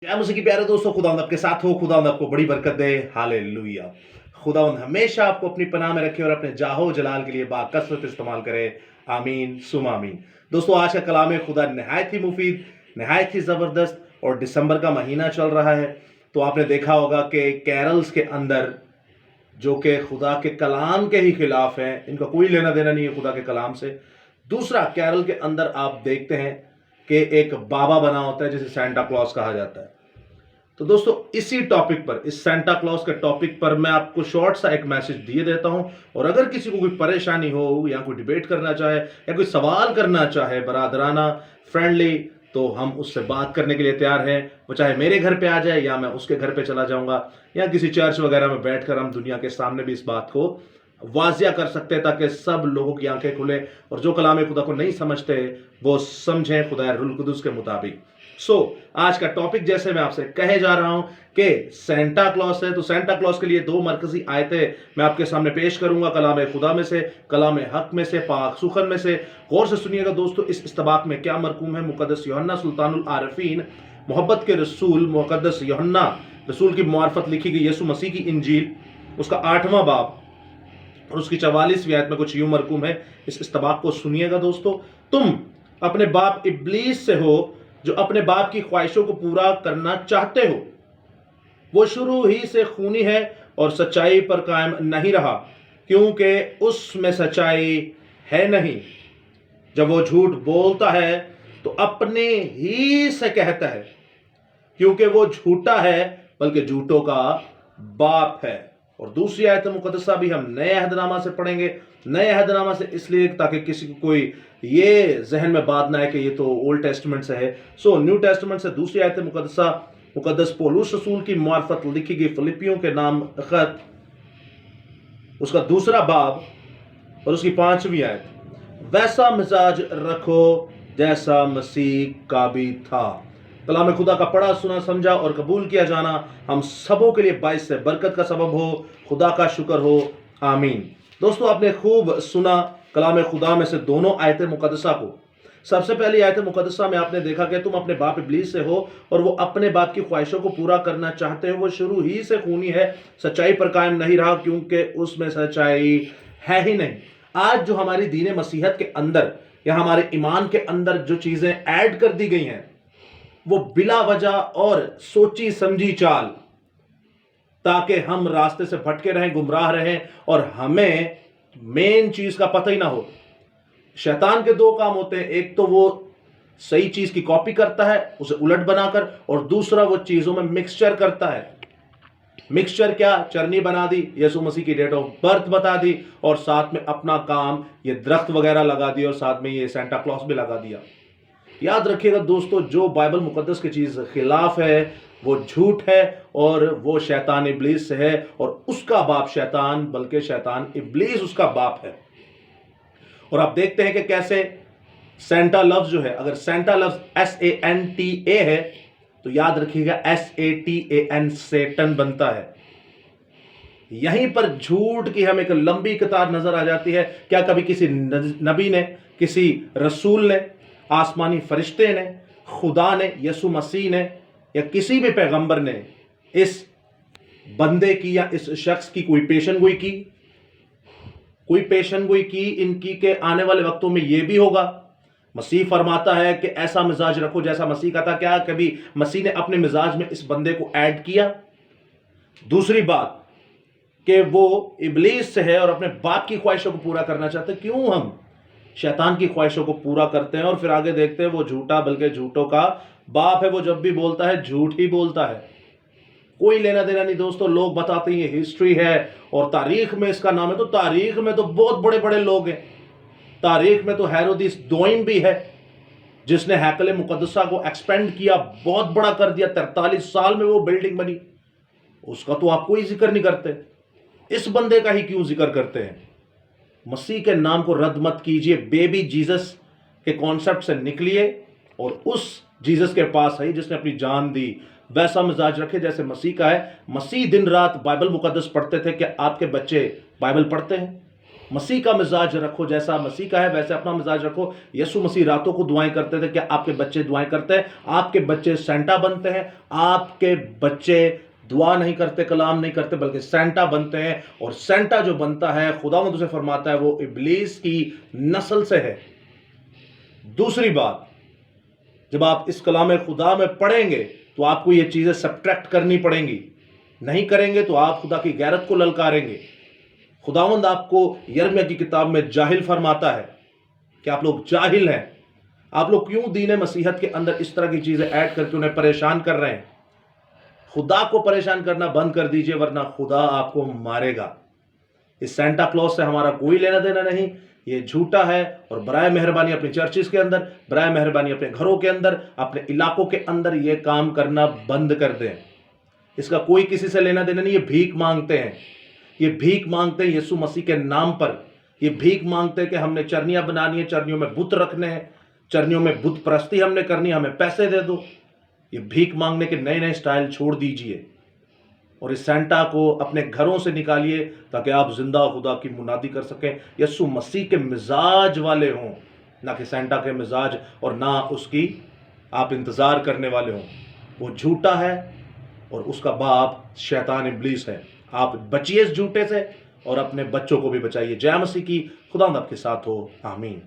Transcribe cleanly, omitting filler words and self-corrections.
क्या मुझे प्यारे दोस्तों, खुदावंद आपके साथ हो। खुदावंद आपको बड़ी बरकत दे। हालेलुया। खुदावंद हमेशा आपको अपनी पनाह में रखे और अपने जाहो जलाल के लिए बाकसरत इस्तेमाल करे। आमीन सुम आमीन। दोस्तों, आज का कलाम खुदा नहायत ही मुफीद, नहायत ही ज़बरदस्त, और दिसंबर का महीना चल रहा है। तो आपने देखा होगा कि कैरल्स के अंदर जो कि खुदा के कलाम के ही खिलाफ हैं, इनका कोई लेना देना नहीं है खुदा के कलाम से। दूसरा, कैरल के अंदर आप देखते हैं कि एक बाबा बना होता है जिसे सेंटा क्लॉज कहा जाता है। तो दोस्तों, इसी टॉपिक पर, इस सेंटा क्लॉज के टॉपिक पर मैं आपको शॉर्ट सा एक मैसेज दिए देता हूं। और अगर किसी को कोई परेशानी हो या कोई डिबेट करना चाहे या कोई सवाल करना चाहे बरादराना, फ्रेंडली, तो हम उससे बात करने के लिए तैयार हैं। वो चाहे मेरे घर पे आ जाए या मैं उसके घर पे चला जाऊंगा या किसी चर्च वगैरह में बैठकर हम दुनिया के सामने भी इस बात को वाजिया कर सकते हैं, ताकि सब लोगों की आंखें खुले और जो कलाम खुदा को नहीं समझते वो समझें खुदा रूहुल कुदूस के मुताबिक। आज का टॉपिक, जैसे मैं आपसे कहे जा रहा हूं कि सेंटा क्लॉज है, तो सेंटा क्लॉज के लिए दो मरकजी आयतें मैं आपके सामने पेश करूंगा, कलाम खुदा में से, कलाम हक में से, पाक सुखन में से। गौर से सुनिएगा दोस्तों, इस इस्तबाक में क्या मरकूम है। मुकद्दस यूहन्ना सुल्तानुल आरिफीन, मोहब्बत के रसूल मुकद्दस यूहन्ना रसूल की मार्फत लिखी गई यीशु मसीह की इंजील, उसका 8वां बाब और उसकी 44वीं आयत में कुछ यूं मरकूम है। इस इस्तबाक को सुनिएगा दोस्तों। तुम अपने बाप इब्लीस से हो, जो अपने बाप की ख्वाहिशों को पूरा करना चाहते हो। वो शुरू ही से खूनी है और सच्चाई पर कायम नहीं रहा, क्योंकि उसमें सच्चाई है नहीं। जब वो झूठ बोलता है तो अपने ही से कहता है, क्योंकि वो झूठा है, बल्कि झूठों का बाप है। और दूसरी आयत मुकद्दसा भी हम नए अहदनामा से पढ़ेंगे। नए अहदनामा से इसलिए ताकि किसी को कोई ये जहन में बात ना है कि ये तो ओल्ड टेस्टमेंट से है। न्यू टेस्टमेंट से दूसरी आयत मुकद्दसा मुकद्दस पौलुस रसूल की मार्फत लिखी गई फिलिपियों के नाम खत, उसका 2 बाब और उसकी 5वीं आयत। वैसा मिजाज रखो जैसा मसीह का भी था। कलाम खुदा का पढ़ा, सुना, समझा और कबूल किया जाना हम सबों के लिए बाइस से बरकत का सबब हो। खुदा का शुक्र हो। आमीन। दोस्तों, आपने खूब सुना कलाम खुदा में से दोनों आयत मुकद्दसा को। सबसे पहली आयत मुकद्दसा में आपने देखा कि तुम अपने बाप इब्लीस से हो और वो अपने बाप की ख्वाहिशों को पूरा करना चाहते हो। वो शुरू ही से खूनी है, सच्चाई पर कायम नहीं रहा, क्योंकि उसमें सच्चाई है ही नहीं। आज जो हमारी दीन मसीहत के अंदर या हमारे ईमान के अंदर जो चीजें ऐड कर दी गई हैं, वो बिला वजह और सोची समझी चाल, ताकि हम रास्ते से भटके रहें, गुमराह रहें और हमें मेन चीज का पता ही ना हो। शैतान के 2 काम होते हैं। एक तो वो सही चीज की कॉपी करता है उसे उलट बनाकर, और दूसरा वो चीजों में मिक्सचर करता है। मिक्सचर क्या? चरनी बना दी, यीशु मसीह की डेट ऑफ बर्थ बता दी, और साथ में अपना काम ये दरख्त वगैरह लगा दिया, और साथ में ये सेंटा क्लॉज भी लगा दिया। याद रखिएगा दोस्तों, जो बाइबल मुकद्दस की चीज खिलाफ है वो झूठ है, और वो शैतान इब्लीस है, और उसका बाप शैतान, बल्कि शैतान इब्लीस उसका बाप है। और आप देखते हैं कि कैसे सेंटा लफ्ज जो है, अगर सेंटा लफ्ज SANTA है तो याद रखिएगा SATAN सेटन बनता है। यहीं पर झूठ की हमें एक लंबी कतार नजर आ जाती है। क्या कभी किसी नबी ने, किसी रसूल ने, आसमानी फरिश्ते ने, खुदा ने, यीशु मसीह ने या किसी भी पैगंबर ने इस बंदे की या इस शख्स की कोई पेशनगोई की? कोई पेशनगोई की इनकी के आने वाले वक्तों में यह भी होगा। मसीह फरमाता है कि ऐसा मिजाज रखो जैसा मसीह का था। क्या कभी मसीह ने अपने मिजाज में इस बंदे को ऐड किया? दूसरी बात कि वो इब्लीस से है और अपने बाप की ख्वाहिशों को पूरा करना चाहते। क्यों हम शैतान की ख्वाहिशों को पूरा करते हैं? और फिर आगे देखते हैं वो झूठा, बल्कि झूठों का बाप है। वो जब भी बोलता है झूठ ही बोलता है, कोई लेना देना नहीं। दोस्तों, लोग बताते हैं हिस्ट्री है और तारीख में इसका नाम है, तो तारीख में तो बहुत बड़े बड़े लोग हैं। तारीख में तो हेरोदिस दोइम भी है, जिसने हैकल मुकद्दसा को एक्सपेंड किया, बहुत बड़ा कर दिया। 43 साल में वो बिल्डिंग बनी। उसका तो आप कोई जिक्र नहीं करते। इस बंदे का ही क्यों जिक्र करते हैं? मसीह के नाम को रद्द मत कीजिए। बेबी जीसस के कॉन्सेप्ट से निकलिए और उस जीसस के पास है जिसने अपनी जान दी। वैसा मिजाज रखे जैसे मसीह का है। मसीह दिन रात बाइबल मुकद्दस पढ़ते थे। क्या आपके बच्चे बाइबल पढ़ते हैं? मसीह का मिजाज रखो, जैसा मसीह का है वैसे अपना मिजाज रखो। यीशु मसीह रातों को दुआएं करते थे, क्या आपके बच्चे दुआएं करते हैं? आपके बच्चे सेंटा बनते हैं? आपके बच्चे दुआ नहीं करते, कलाम नहीं करते, बल्कि सेंटा बनते हैं। और सेंटा जो बनता है, खुदावंद उसे फरमाता है, वो इब्लीस की नस्ल से है। दूसरी बात, जब आप इस कलाम खुदा में पढ़ेंगे तो आपको ये चीजें सब्ट्रैक्ट करनी पड़ेंगी। नहीं करेंगे तो आप खुदा की गैरत को ललकारेंगे। खुदावंद आपको यिर्मयाह की किताब में जाहिल फरमाता है कि आप लोग जाहिल हैं। आप लोग क्यों दीन मसीहत के अंदर इस तरह की चीजें ऐड करके उन्हें परेशान कर रहे हैं? खुदा को परेशान करना बंद कर दीजिए, वरना खुदा आपको मारेगा। इस सेंटा क्लॉज से हमारा कोई लेना देना नहीं, ये झूठा है। और बराए मेहरबानी अपनी चर्चिस के अंदर, बराए मेहरबानी अपने घरों के अंदर, अपने इलाकों के अंदर ये काम करना बंद कर दें। इसका कोई किसी से लेना देना नहीं। ये भीख मांगते हैं, ये भीख मांगते हैं यीशु मसीह के नाम पर। ये भीख मांगते हैं कि हमने चरनियां बनानी है, चरनियों में बुत रखने हैं, चरनियों में बुत परस्ती हमने करनी, हमें पैसे दे दो। ये भीख मांगने के नए नए स्टाइल छोड़ दीजिए और इस सेंटा को अपने घरों से निकालिए, ताकि आप जिंदा खुदा की मुनादी कर सकें। यीशु मसीह के मिजाज वाले हों, ना कि सेंटा के मिजाज, और ना उसकी आप इंतजार करने वाले हों। वो झूठा है और उसका बाप शैतान इब्लीस है। आप बचिए इस झूठे से और अपने बच्चों को भी बचाइए। जय मसीह की। खुदा आपके साथ हो। आमीन।